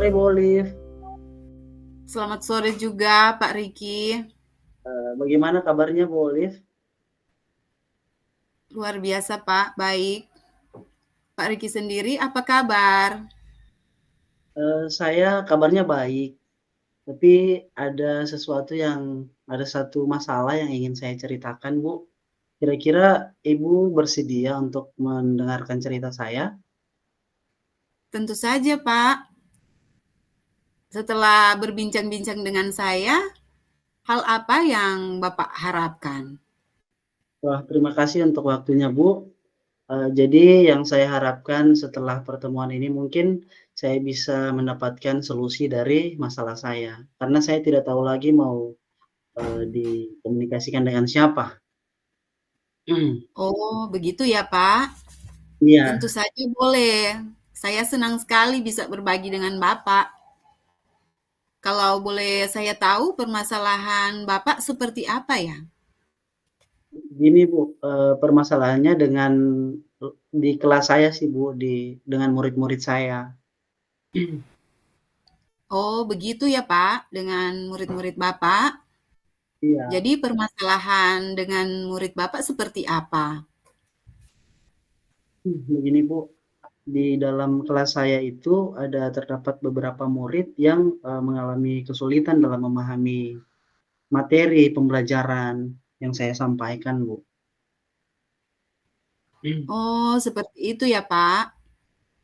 sore, Bu Olive. Selamat sore juga, Pak Riki. Bagaimana kabarnya, Bu Olive? Luar biasa, Pak. Baik. Pak Riki sendiri, apa kabar? Saya kabarnya baik, tapi ada satu masalah yang ingin saya ceritakan, Bu. Kira-kira Ibu bersedia untuk mendengarkan cerita saya? Tentu saja, Pak. Setelah berbincang-bincang dengan saya, hal apa yang Bapak harapkan? Wah, terima kasih untuk waktunya, Bu. Jadi yang saya harapkan setelah pertemuan ini mungkin saya bisa mendapatkan solusi dari masalah saya, karena saya tidak tahu lagi mau, dikomunikasikan dengan siapa. Oh, begitu ya, Pak. Tentu Iya. saja boleh. Saya senang sekali bisa berbagi dengan Bapak. Kalau boleh saya tahu permasalahan Bapak seperti apa ya? Gini Bu, permasalahannya di kelas saya sih Bu, dengan murid-murid saya. Oh, begitu ya, Pak, dengan murid-murid Bapak. Iya, Jadi permasalahan dengan murid Bapak seperti apa? begini Bu, di dalam kelas saya itu terdapat beberapa murid yang, mengalami kesulitan dalam memahami materi pembelajaran yang saya sampaikan Bu. Oh, seperti itu ya, Pak.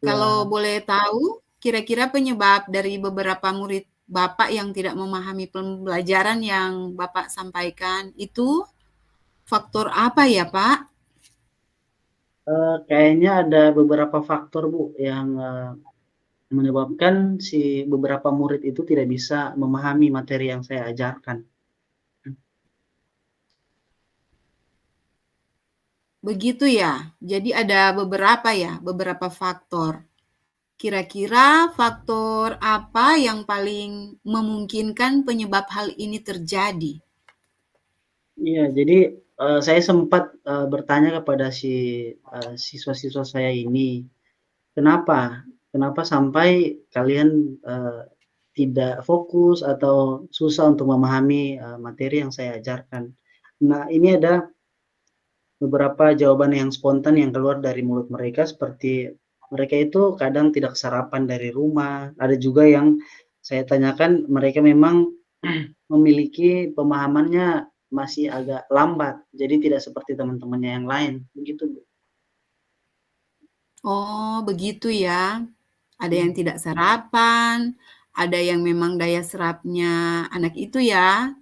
Kalau Ya, boleh tahu, kira-kira penyebab dari beberapa murid Bapak yang tidak memahami pembelajaran yang Bapak sampaikan itu faktor apa ya, Pak? kayaknya ada beberapa faktor Bu yang, menyebabkan si beberapa murid itu tidak bisa memahami materi yang saya ajarkan. Begitu ya. Jadi ada beberapa ya, beberapa faktor. Kira-kira faktor apa yang paling memungkinkan penyebab hal ini terjadi? Iya, jadi, saya sempat, bertanya kepada siswa-siswa saya ini, "Kenapa? Kenapa sampai kalian, tidak fokus atau susah untuk memahami, materi yang saya ajarkan?" Nah, ini ada beberapa jawaban yang spontan yang keluar dari mulut mereka seperti mereka itu kadang tidak sarapan dari rumah, ada juga yang saya tanyakan mereka memang memiliki pemahamannya masih agak lambat, jadi tidak seperti teman-temannya yang lain, begitu, Bu. Oh, begitu ya. Ada yang Mhm. tidak sarapan, ada yang memang daya serapnya anak itu ya.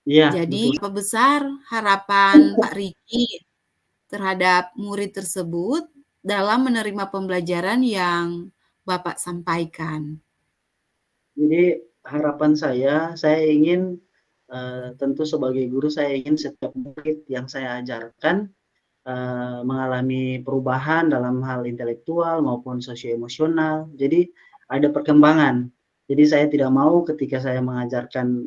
Iya, Jadi, betul. apa besar harapan Pak Riki terhadap murid tersebut dalam menerima pembelajaran yang Bapak sampaikan? Jadi harapan saya ingin, tentu sebagai guru saya ingin setiap murid yang saya ajarkan, mengalami perubahan dalam hal intelektual maupun sosioemosional. Jadi ada perkembangan. Jadi saya tidak mau ketika saya mengajarkan,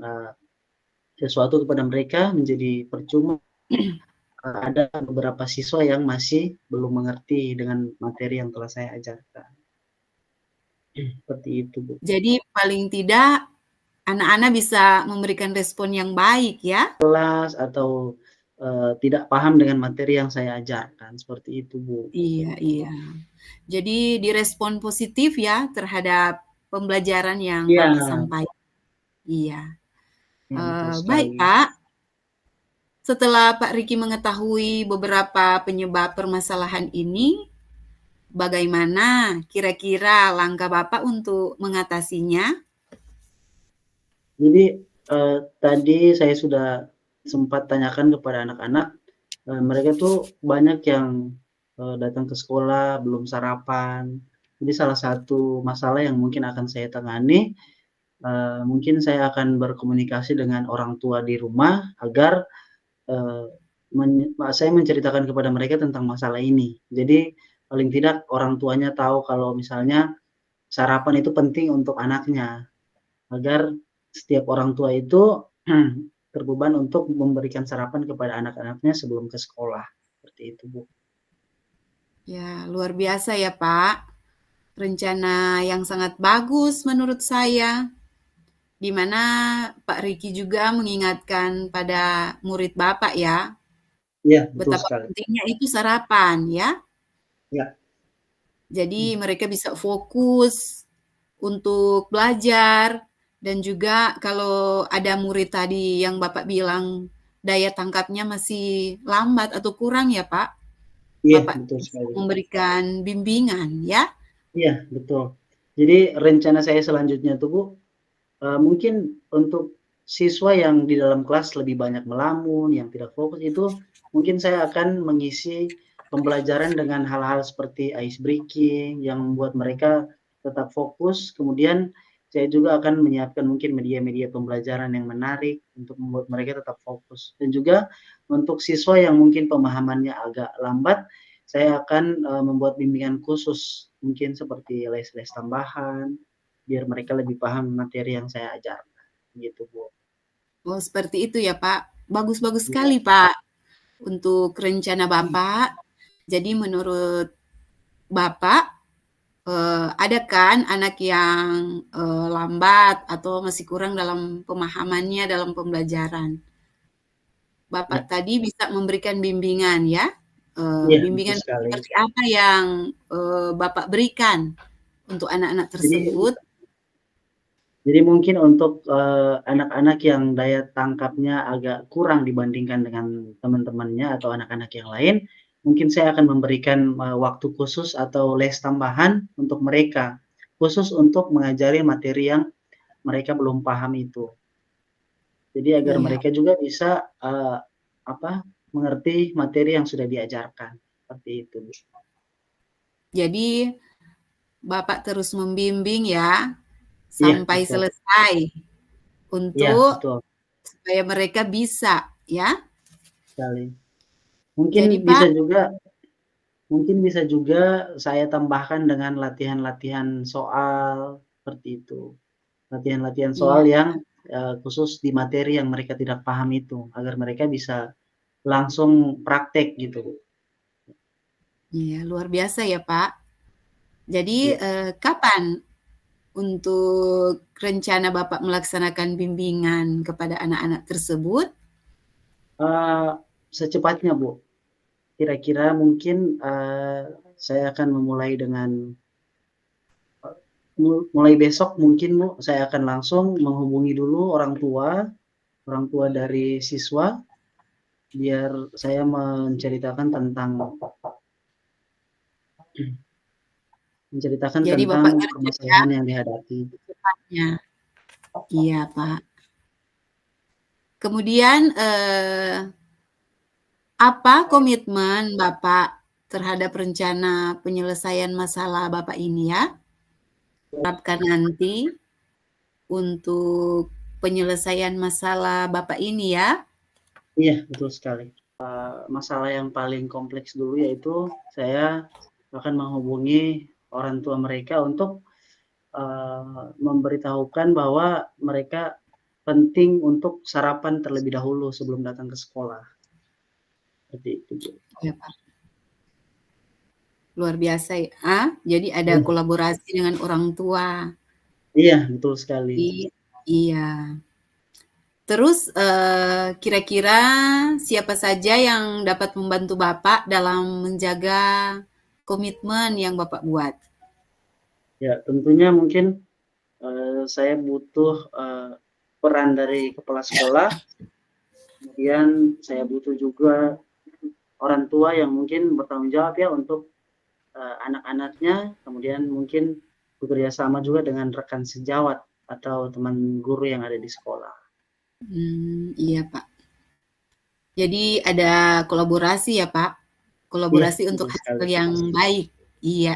sesuatu kepada mereka menjadi percuma, ada beberapa siswa yang masih belum mengerti dengan materi yang telah saya ajarkan. Seperti itu, Bu. Jadi, paling tidak anak-anak bisa memberikan respon yang baik ya. Kelas atau, tidak paham dengan materi yang saya ajarkan, seperti itu, Bu. Iya, iya. Jadi direspon positif ya terhadap pembelajaran yang Iya, Bapak sampaikan. Iya. iya betul Baik, sekali. Pak. Setelah Pak Riki mengetahui beberapa penyebab permasalahan ini, bagaimana kira-kira langkah Bapak untuk mengatasinya? Jadi, tadi saya sudah sempat tanyakan kepada anak-anak, mereka tuh banyak yang, datang ke sekolah belum sarapan. Jadi salah satu masalah yang mungkin akan saya tangani, mungkin saya akan berkomunikasi dengan orang tua di rumah agar, eee, saya menceritakan kepada mereka tentang masalah ini. Jadi paling tidak orang tuanya tahu kalau misalnya sarapan itu penting untuk anaknya. Agar setiap orang tua itu terbeban untuk memberikan sarapan kepada anak-anaknya sebelum ke sekolah, seperti itu, Bu. Ya, luar biasa ya, Pak. rencana yang sangat bagus menurut saya, di mana Pak Riki juga mengingatkan pada murid Bapak ya, Iya, betul betapa sekali. pentingnya itu sarapan ya. Ya, Jadi mereka bisa fokus untuk belajar dan juga kalau ada murid tadi yang Bapak bilang daya tangkapnya masih lambat atau kurang ya Pak, iya, Bapak betul bisa sekali. memberikan bimbingan ya. Iya, betul. Jadi rencana saya selanjutnya tuh Bu, mungkin untuk siswa yang di dalam kelas lebih banyak melamun, yang tidak fokus itu, mungkin saya akan mengisi pembelajaran dengan hal-hal seperti ice breaking yang membuat mereka tetap fokus. Kemudian saya juga akan menyiapkan mungkin media-media pembelajaran yang menarik untuk membuat mereka tetap fokus. Dan juga untuk siswa yang mungkin pemahamannya agak lambat, saya akan, membuat bimbingan khusus, mungkin seperti les-les tambahan, biar mereka lebih paham materi yang saya ajarkan, gitu, Bu. Oh, seperti itu ya, Pak. Bagus-bagus Iya, sekali, Pak, untuk rencana Bapak. Jadi menurut Bapak, ada kan anak yang, lambat atau masih kurang dalam pemahamannya dalam pembelajaran. Bapak iya, tadi bisa memberikan bimbingan ya, iya, betul bimbingan sekali. seperti apa yang, Bapak berikan untuk anak-anak Jadi tersebut? jadi mungkin untuk, anak-anak yang daya tangkapnya agak kurang dibandingkan dengan teman-temannya atau anak-anak yang lain, mungkin saya akan memberikan, waktu khusus atau les tambahan untuk mereka, khusus untuk mengajari materi yang mereka belum paham itu. Jadi agar Iya, mereka juga bisa, apa, mengerti materi yang sudah diajarkan, seperti itu, Bu. jadi Bapak terus membimbing ya, Iya, sampai betul. selesai Iya, untuk betul supaya mereka bisa ya. sekali. Jadi Pak Mungkin bisa juga saya tambahkan dengan latihan-latihan soal, seperti itu. Latihan-latihan soal iya yang, khusus di materi yang mereka tidak paham itu, agar mereka bisa langsung praktek gitu, Bu. iya luar biasa ya Pak. Jadi, Iya. kapan untuk rencana Bapak melaksanakan bimbingan kepada anak-anak tersebut? Eee, Secepatnya, Bu. Kira-kira mungkin, saya akan memulai dengan mulai besok mungkin, Bu, saya akan langsung menghubungi dulu orang tua dari siswa, biar saya Jadi tentang Bapak kerja ya permasalahan yang dihadapi. secepatnya. Iya Pak. Kemudian, apa komitmen Bapak terhadap rencana penyelesaian masalah Bapak ini ya? Harapkan nanti untuk penyelesaian masalah Bapak ini ya. Iya, betul sekali. Masalah yang paling kompleks dulu yaitu saya akan menghubungi orang tua mereka untuk, memberitahukan bahwa mereka penting untuk sarapan terlebih dahulu sebelum datang ke sekolah, seperti itu, Bu. Ya, Pak. Luar biasa ya. Jadi ada Iya, kolaborasi dengan orang tua. iya, betul sekali. Iya. Terus, kira-kira siapa saja yang dapat membantu Bapak dalam menjaga komitmen yang Bapak buat? Ya, tentunya mungkin, saya butuh, peran dari kepala sekolah, kemudian saya butuh juga orang tua yang mungkin bertanggung jawab ya untuk, anak-anaknya, kemudian mungkin bekerja sama juga dengan rekan sejawat atau teman guru yang ada di sekolah. Iya, Pak. Jadi ada kolaborasi ya, Pak? Iya, Kolaborasi untuk betul hasil sekali. yang baik. Iya.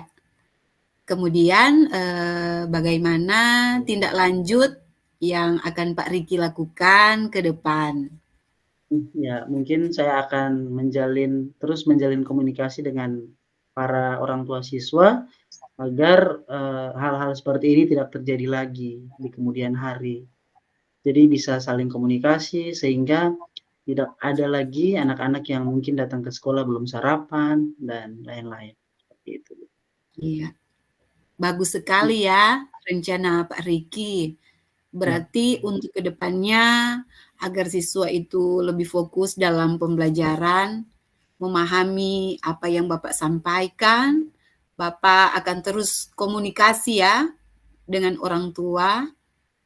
Kemudian, bagaimana tindak lanjut yang akan Pak Riki lakukan ke depan? Ya, mungkin saya akan terus menjalin komunikasi dengan para orang tua siswa agar, hal-hal seperti ini tidak terjadi lagi di kemudian hari. Jadi bisa saling komunikasi sehingga tidak ada lagi anak-anak yang mungkin datang ke sekolah belum sarapan dan lain-lain, seperti itu. Iya. Bagus sekali ya rencana Pak Riki. Ya, Berarti untuk kedepannya agar siswa itu lebih fokus dalam pembelajaran, memahami apa yang Bapak sampaikan, Bapak akan terus komunikasi ya dengan orang tua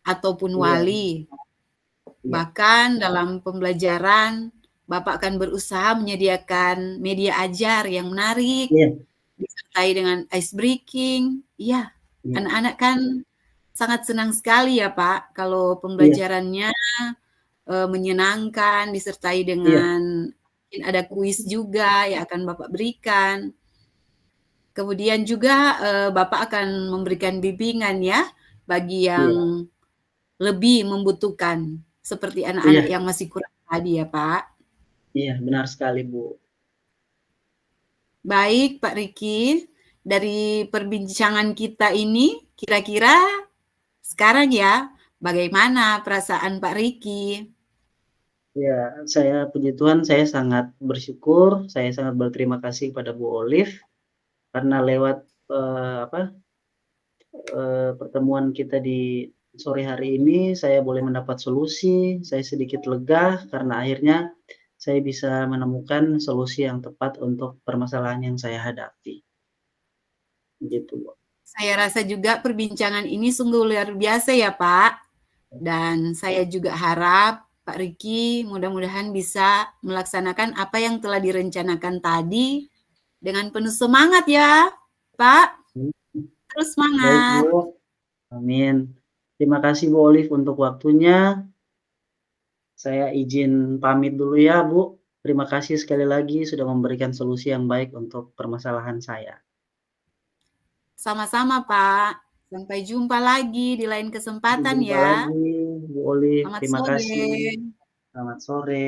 ataupun iya, wali. iya, Bahkan dalam pembelajaran, Bapak akan berusaha menyediakan media ajar yang menarik, iya, disertai dengan ice breaking. Iya, iya, anak-anak kan sangat senang sekali ya Pak, kalau iya, pembelajarannya menyenangkan, disertai iya, dengan mungkin ada kuis juga yang akan Bapak berikan. Kemudian juga Bapak akan memberikan bimbingan ya bagi iya, yang lebih membutuhkan, seperti anak-anak iya, yang masih kurang tadi ya Pak. iya, benar sekali, Bu. Baik Pak Riki, dari perbincangan kita ini kira-kira sekarang ya bagaimana perasaan Pak Riki? Ya, saya puji Tuhan, saya sangat bersyukur, saya sangat berterima kasih kepada Bu Olive karena lewat, apa, pertemuan kita di sore hari ini, saya boleh mendapat solusi, saya sedikit lega karena akhirnya saya bisa menemukan solusi yang tepat untuk permasalahan yang saya hadapi, gitu, Bu. Saya rasa juga perbincangan ini sungguh luar biasa ya Pak. Dan saya juga harap Pak Riki mudah-mudahan bisa melaksanakan apa yang telah direncanakan tadi dengan penuh semangat ya Pak. Terus Baik, semangat. Bu. Amin. Terima kasih, Bu Olive, untuk waktunya. Saya izin pamit dulu ya, Bu. Terima kasih sekali lagi sudah memberikan solusi yang baik untuk permasalahan saya. Sama-sama Pak. Sampai jumpa lagi di lain Sampai kesempatan jumpa ya. lagi, Bu Olive. Selamat Terima sore. kasih. Selamat sore.